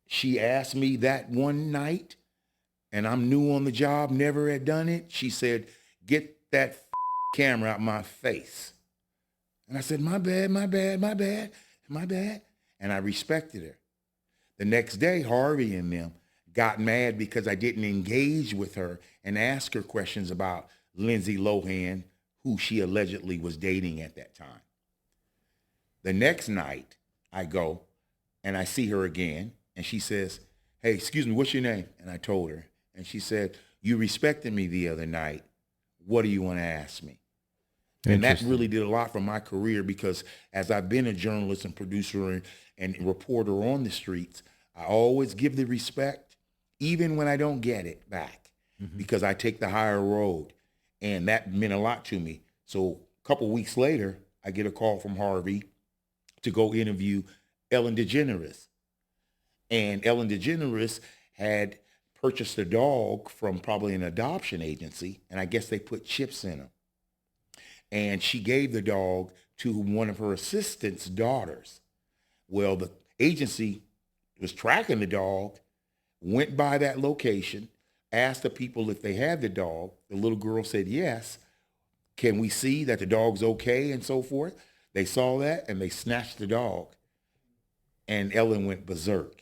She asked me that one night, and I'm new on the job, never had done it. She said, "Get that camera out my face." And I said, my bad. And I respected her. The next day, Harvey and them got mad because I didn't engage with her and ask her questions about Lindsay Lohan, who she allegedly was dating at that time. The next night, I go and I see her again, and she says, "Hey, excuse me, what's your name?" And I told her, and she said, "You respected me the other night. What do you want to ask me?" And that Interesting. really did a lot for my career, because as I've been a journalist and producer and reporter on the streets, I always give the respect, even when I don't get it back, because I take the higher road. And that meant a lot to me. So a couple weeks later, I get a call from Harvey to go interview Ellen DeGeneres. And Ellen DeGeneres had purchased a dog from probably an adoption agency, and I guess they put chips in him. And she gave the dog to one of her assistant's daughters. Well, the agency was tracking the dog, went by that location, asked the people if they had the dog. The little girl said yes. Can we see that the dog's okay and so forth? They saw that, and they snatched the dog. And Ellen went berserk.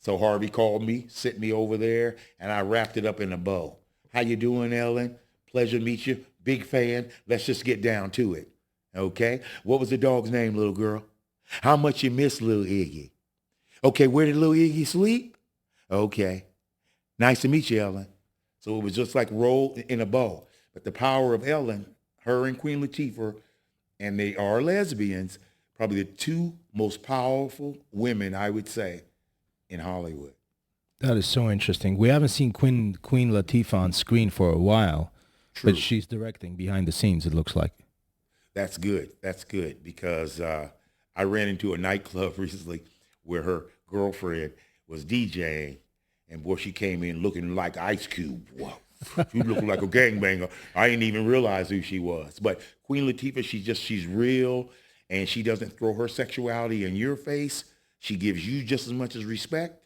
So Harvey called me, sent me over there, and I wrapped it up in a bow. "How you doing, Ellen? Pleasure to meet you. Big fan. Let's just get down to it." Okay? What was the dog's name, little girl? "How much you miss little Iggy?" "Okay, where did little Iggy sleep?" "Okay. Nice to meet you, Ellen." So it was just like rolled in a bow. But the power of Ellen, her and Queen Latifah, and they are lesbians, probably the two most powerful women, I would say, in Hollywood. That is so interesting. We haven't seen Queen Latifah on screen for a while, True. but she's directing behind the scenes, it looks like. That's good. That's good, because I ran into a nightclub recently where her girlfriend was DJing, and boy, she came in looking like Ice Cube. Whoa. She looked like a gangbanger. I didn't even realize who she was. But Queen Latifah, she's real, and she doesn't throw her sexuality in your face. She gives you just as much as respect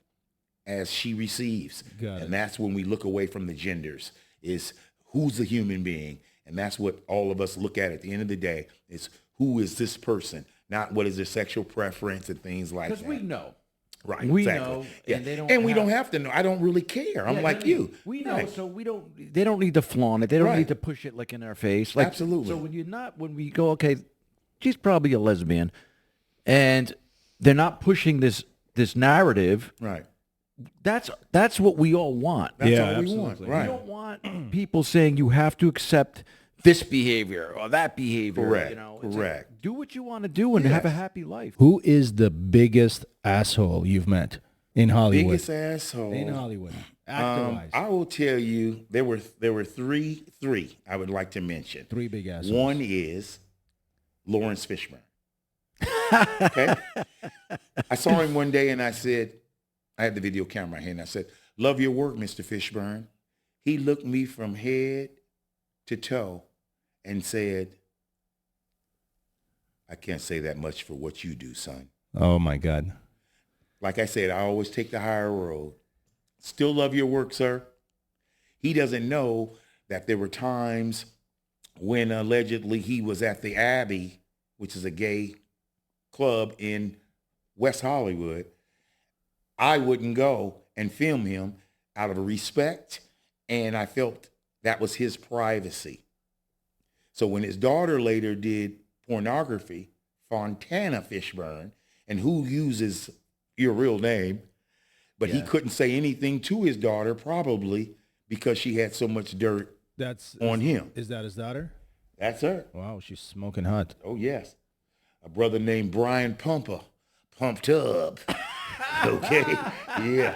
as she receives. Got it. And that's when we look away from the genders, is who's the human being. And that's what all of us look at the end of the day, is who is this person, not what is their sexual preference and things like that. Because we know. Right, We exactly. know, Yeah. and they don't And we have- don't have to know. I don't really care. I'm Yeah, like no, you. We know, Right. so we don't. They don't need to flaunt it. They don't Right. need to push it like in our face. Like, Absolutely. So when we go, okay, she's probably a lesbian, and they're not pushing this narrative. Right. That's what we all want. That's Yeah, all we absolutely. want. We Right. don't want people saying you have to accept this behavior or that behavior. Correct, You know, it's correct. like, do what you want to do and have a happy life. Who is the biggest asshole you've met in Hollywood? Biggest asshole. In Hollywood, actor-wise. I will tell you, there were three I would like to mention. Three big assholes. One is Lawrence Fishburne. Okay? I saw him one day and I said, I had the video camera in my hand. I said, love your work, Mr. Fishburne. He looked me from head to toe and said, I can't say that much for what you do, son. Oh, my God. Like I said, I always take the higher road. Still love your work, sir. He doesn't know that there were times when allegedly he was at the Abbey, which is a gay club in West Hollywood. I wouldn't go and film him out of respect, and I felt that was his privacy. So when his daughter later did pornography, Fontana Fishburne, and who uses your real name, but he couldn't say anything to his daughter probably because she had so much dirt on him. Is that his daughter? That's her. Wow, she's smoking hot. Oh, yes. A brother named Brian Pumped Up. Okay. Yeah.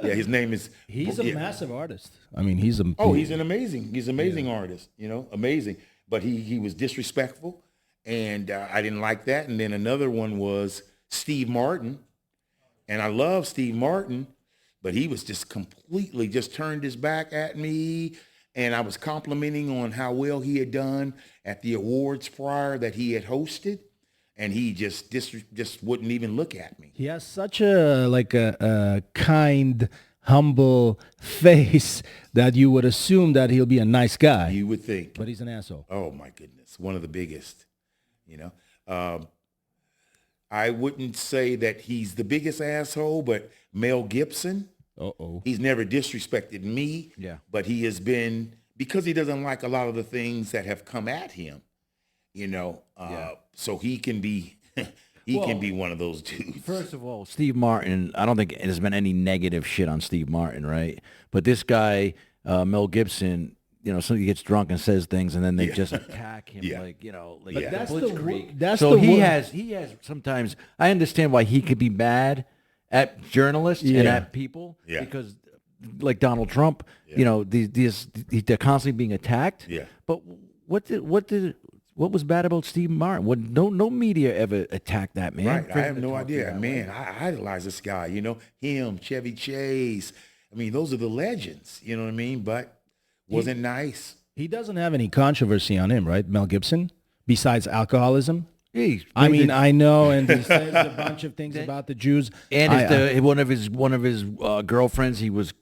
Yeah, his name is... He's a massive artist. I mean, he's an amazing artist, amazing. But he was disrespectful, and I didn't like that. And then another one was Steve Martin. And I love Steve Martin, but he was just completely turned his back at me. And I was complimenting on how well he had done at the awards prior that he had hosted. And he just wouldn't even look at me. He has such a kind, humble face that you would assume that he'll be a nice guy. You would think. But he's an asshole. Oh, my goodness. One of the biggest, I wouldn't say that he's the biggest asshole, but Mel Gibson, he's never disrespected me. Yeah. But he has been, because he doesn't like a lot of the things that have come at him, so he can be can be one of those dudes. First of all, Steve Martin, I don't think there's been any negative shit on Steve Martin, right? But this guy, Mel Gibson, somebody gets drunk and says things, and then they just attack him, But that's blitzkrieg. that's so the he one- has sometimes. I understand why he could be mad at journalists and at people, because like Donald Trump, they're constantly being attacked. Yeah. But what was bad about Steve Martin? No media ever attacked that man. Right. I have no idea. Man, I idolize this guy, him, Chevy Chase. I mean, those are the legends, you know what I mean? But wasn't nice. He doesn't have any controversy on him, right, Mel Gibson? Besides alcoholism? I know, and he says a bunch of things about the Jews. And one of his girlfriends, he was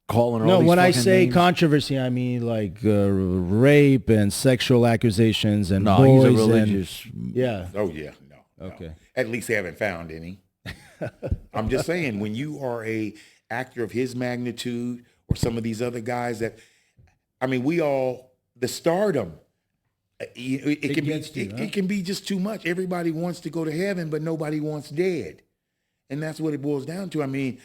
calling her. No, all these when I fucking say names. controversy, I mean like rape and sexual accusations and No, boys he's a religious. yeah. Oh, yeah. No. Okay. At least they haven't found any. I'm just saying, when you are a actor of his magnitude or some of these other guys the stardom, it can be just too much. Everybody wants to go to heaven, but nobody wants dead. And that's what it boils down to. I mean,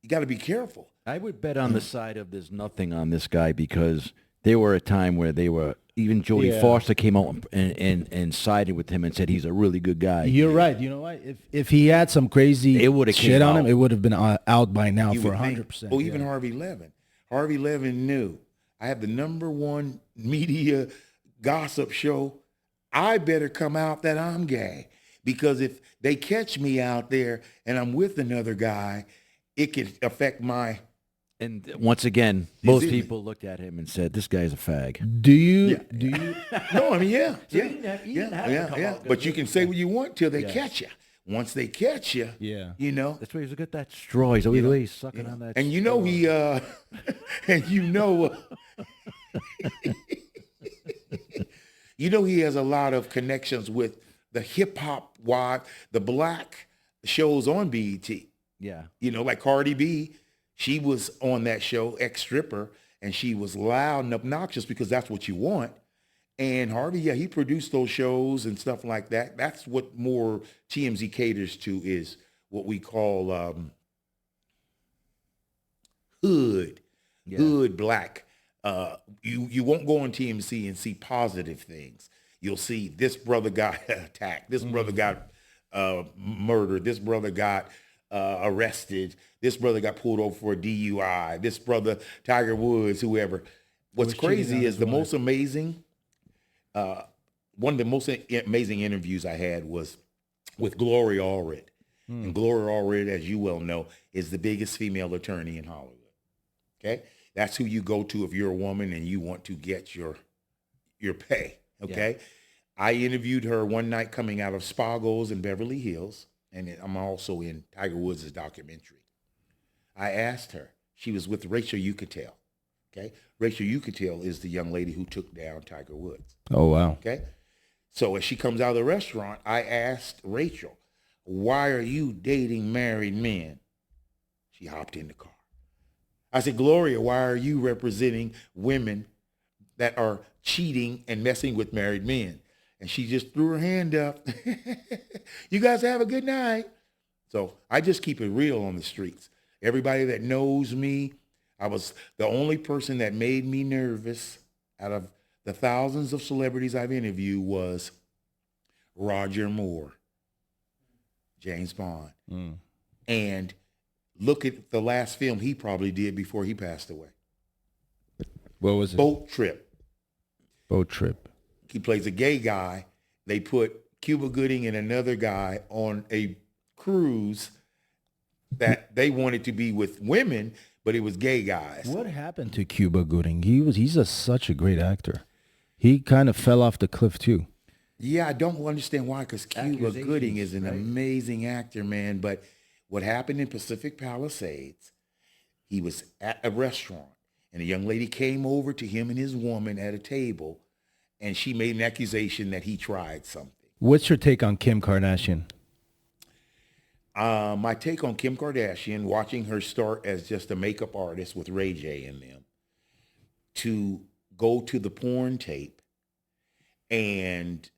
you got to be careful. I would bet on the side of there's nothing on this guy, because there were a time where even Jodie Foster came out and sided with him and said he's a really good guy. You're right. You know what? If he had some crazy shit on him, it would have been out by now for 100%. Oh, even Harvey Levin. Harvey Levin knew. I have the #1 media gossip show. I better come out that I'm gay, because if they catch me out there and I'm with another guy, it could affect my... And once again, most people looked at him and said, "This guy's a fag." Do you? No, I mean, yeah. Yeah. But you can say what you want till they catch you. Once they catch you, That's why he's got that straw. He's always sucking on that. and he has a lot of connections with the hip hop the black shows on BET. Yeah. Like Cardi B, she was on that show, Ex-Stripper, and she was loud and obnoxious because that's what you want. And Harvey, he produced those shows and stuff like that. That's what more TMZ caters to, is what we call hood black You won't go on TMZ and see positive things. You'll see this brother got attacked, this brother got murdered, this brother got arrested, this brother got pulled over for a DUI, this brother, Tiger Woods, whoever. What's crazy is the most amazing, one of the most amazing interviews I had was with Gloria Allred. And Gloria Allred, as you well know, is the biggest female attorney in Hollywood. Okay? That's who you go to if you're a woman and you want to get your pay. Okay? Yeah. I interviewed her one night coming out of Spago's in Beverly Hills, and I'm also in Tiger Woods' documentary. I asked her. She was with Rachel Yucatel. Okay? Rachel Yucatel is the young lady who took down Tiger Woods. Oh, wow. Okay? So as she comes out of the restaurant, I asked Rachel, why are you dating married men? She hopped in the car. I said, Gloria, why are you representing women that are cheating and messing with married men? And she just threw her hand up. You guys have a good night. So I just keep it real on the streets. Everybody that knows me, I was the only person that made me nervous out of the thousands of celebrities I've interviewed was Roger Moore, James Bond. And look at the last film he probably did before he passed away. What was it? Boat Trip. Boat Trip. He plays a gay guy. They put Cuba Gooding and another guy on a cruise that they wanted to be with women, but it was gay guys. What happened to Cuba Gooding? He's such a great actor. He kind of fell off the cliff too. Yeah, I don't understand why, because Cuba Gooding is an amazing actor, man. But what happened in Pacific Palisades, he was at a restaurant, and a young lady came over to him and his woman at a table, and she made an accusation that he tried something. What's your take on Kim Kardashian? My take on Kim Kardashian, watching her start as just a makeup artist with Ray J and them, to go to the porn tape, and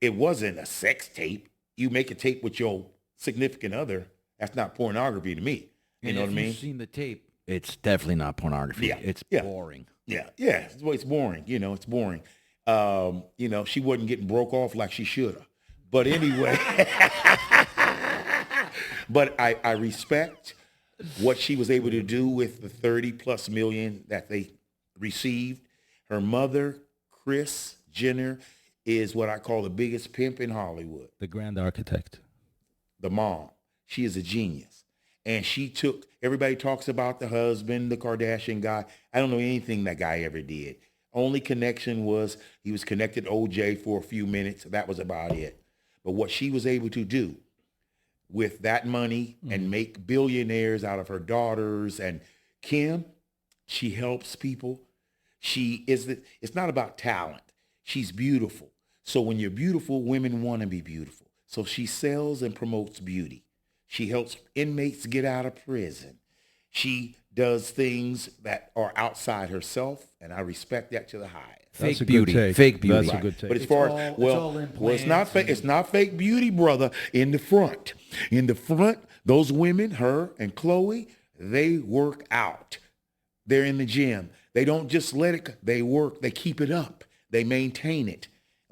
it wasn't a sex tape. You make a tape with your significant other. That's not pornography to me. You know what I mean? If you've seen the tape, it's definitely not pornography. Yeah. It's boring. Yeah. It's boring. It's boring. She wasn't getting broke off like she should have. But anyway, but I respect what she was able to do with the 30 plus million that they received. Her mother, Kris Jenner, is what I call the biggest pimp in Hollywood. The grand architect. The mom. She is a genius. And everybody talks about the husband, the Kardashian guy. I don't know anything that guy ever did. Only connection was he was connected to OJ for a few minutes. That was about it. But what she was able to do with that money and make billionaires out of her daughters, and Kim, she helps people. It's not about talent. She's beautiful. So when you're beautiful, women want to be beautiful. So she sells and promotes beauty. She helps inmates get out of prison. She does things that are outside herself, and I respect that to the highest. Fake beauty. Fake beauty. That's a good take. But as far as it's not fake. It's not fake beauty, brother. In the front, those women, her and Chloe, they work out. They're in the gym. They don't just let it. They work. They keep it up. They maintain it.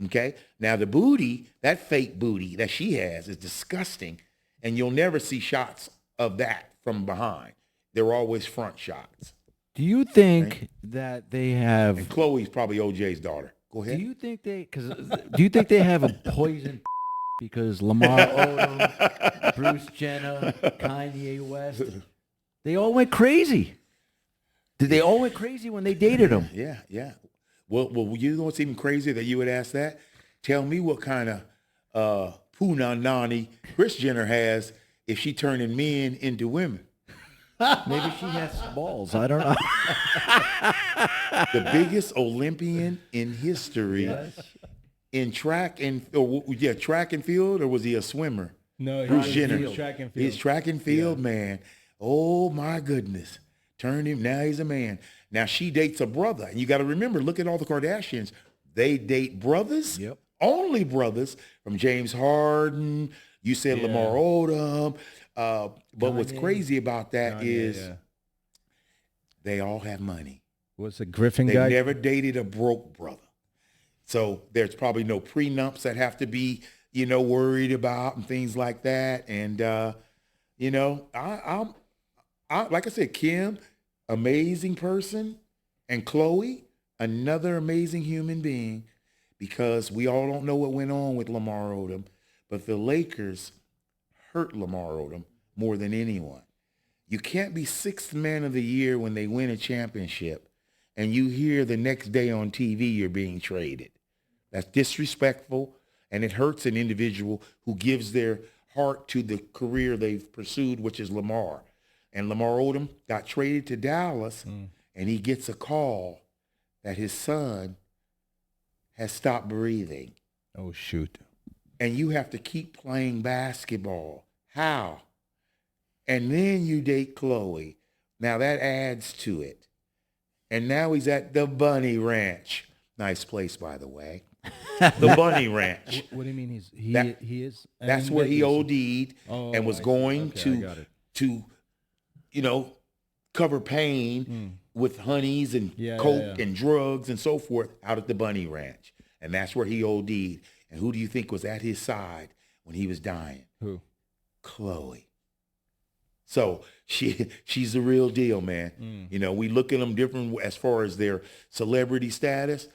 Okay. Now the booty, that fake booty that she has, is disgusting, and you'll never see shots of that from behind. They're always front shots. Do you think that they have? And Chloe's probably OJ's daughter. Go ahead. Do you think they have a poison? Because Lamar Odom, Bruce Jenner, Kanye West, they all went crazy. They all went crazy when they dated him. Yeah. Well, you know what's even crazier that you would ask that? Tell me what kind of punanani Kris Jenner has if she turning men into women. Maybe she has balls. I don't know. The biggest Olympian in history in track and field, or was he a swimmer? No, Bruce Jenner. Track and field. He's track and field, man. Oh my goodness. Turned him, now he's a man. Now she dates a brother. And you got to remember, look at all the Kardashians. They date brothers, only brothers, from James Harden. You said Lamar Odom. But what's crazy about that is they all have money. Was a Griffin They guy? never dated a broke brother. So there's probably no prenups that have to be, worried about and things like that. And, I like I said, Kim, amazing person, and Chloe, another amazing human being, because we all don't know what went on with Lamar Odom, but the Lakers hurt Lamar Odom more than anyone. You can't be sixth man of the year when they win a championship and you hear the next day on TV you're being traded. That's disrespectful, and it hurts an individual who gives their heart to the career they've pursued, which is Lamar. And Lamar Odom got traded to Dallas, and he gets a call that his son has stopped breathing. Oh, shoot. And you have to keep playing basketball. How? And then you date Chloe. Now that adds to it. And now he's at the Bunny Ranch. Nice place, by the way. The Bunny Ranch. What do you mean he is? That's where he OD'd and was going to cover pain with honeys and coke and drugs and so forth out at the Bunny Ranch. And that's where he OD'd. And who do you think was at his side when he was dying? Who? Chloe. So she's the real deal, man. We look at them different as far as their celebrity status,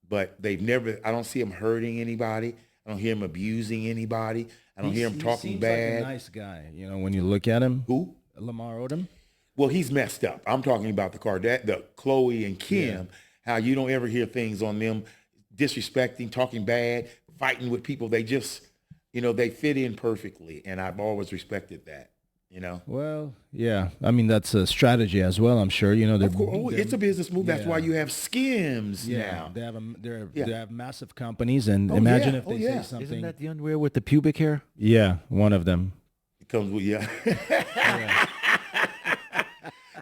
but I don't see him hurting anybody. I don't hear him abusing anybody. I don't hear him talking bad. Like a nice guy, when you look at him. Who? Lamar Odom. Well, he's messed up. I'm talking about the Chloe and Kim, how you don't ever hear things on them disrespecting, talking bad, fighting with people. They just, they fit in perfectly, and I've always respected that. Well, yeah. I mean, that's a strategy as well. I'm sure. Of course, it's a business move. That's why you have Skims now. They have massive companies, and imagine if they say something. Isn't that the underwear with the pubic hair? Yeah, one of them. It comes with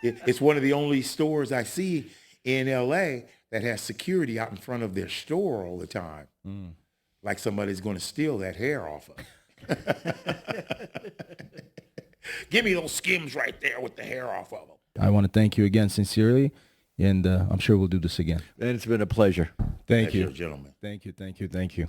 It's one of the only stores I see in L.A. that has security out in front of their store all the time, like somebody's going to steal that hair off of. Give me those Skims right there with the hair off of them. I want to thank you again sincerely, and I'm sure we'll do this again. And it's been a pleasure. Thank you, gentlemen. Thank you.